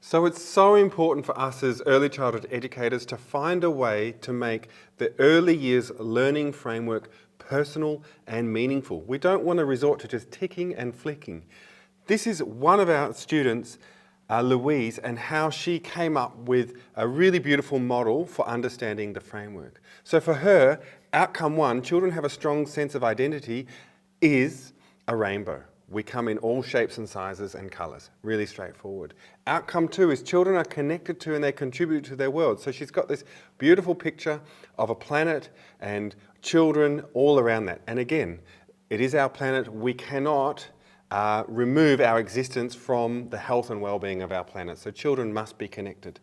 So it's so important for us as early childhood educators to find a way to make the early years learning framework personal and meaningful. We don't want to resort to just ticking and flicking. This is one of our students, Louise, and how she came up with a really beautiful model for understanding the framework. So for her, outcome one, children have a strong sense of identity, is a rainbow. We come in all shapes and sizes and colours, really straightforward. Outcome two is children are connected to and they contribute to their world. So she's got this beautiful picture of a planet and children all around that. And again, it is our planet. We cannot remove our existence from the health and well-being of our planet. So children must be connected.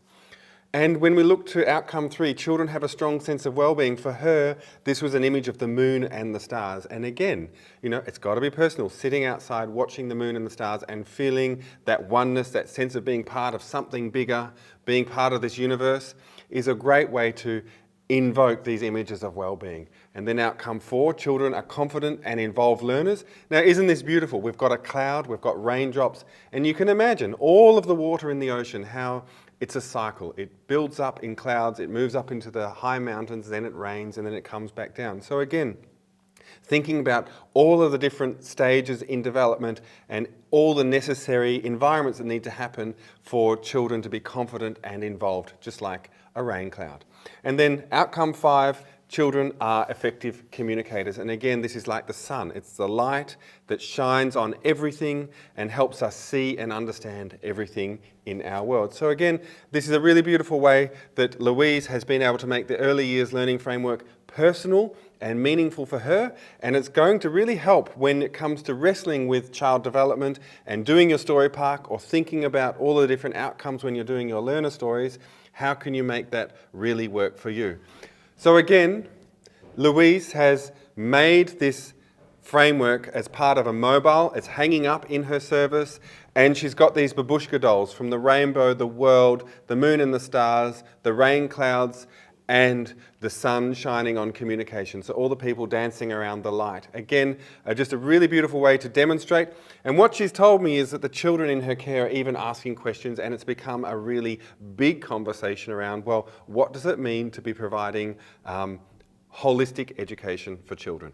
And when we look to outcome three, children have a strong sense of well-being. For her, this was an image of the moon and the stars. And again, you know, it's got to be personal. Sitting outside, watching the moon and the stars and feeling that oneness, that sense of being part of something bigger, being part of this universe, is a great way to invoke these images of well-being. And then outcome four, children are confident and involved learners. Now, isn't this beautiful? We've got a cloud, we've got raindrops, and you can imagine all of the water in the ocean, how it's a cycle. It builds up in clouds, it moves up into the high mountains, then it rains, and then it comes back down. So again, thinking about all of the different stages in development and all the necessary environments that need to happen for children to be confident and involved, just like a rain cloud. And then outcome five, children are effective communicators. And again, this is like the sun. It's the light that shines on everything and helps us see and understand everything in our world. So again, this is a really beautiful way that Louise has been able to make the early years learning framework personal and meaningful for her, and it's going to really help when it comes to wrestling with child development and doing your story park or thinking about all the different outcomes when you're doing your learner stories. How can you make that really work for you? So again, Louise has made this framework as part of a mobile. It's hanging up in her service, and she's got these babushka dolls from the rainbow, the world, the moon and the stars, the rain clouds, and the sun shining on communication. So all the people dancing around the light. Again, just a really beautiful way to demonstrate. And what she's told me is that the children in her care are even asking questions, and it's become a really big conversation around, well, what does it mean to be providing holistic education for children?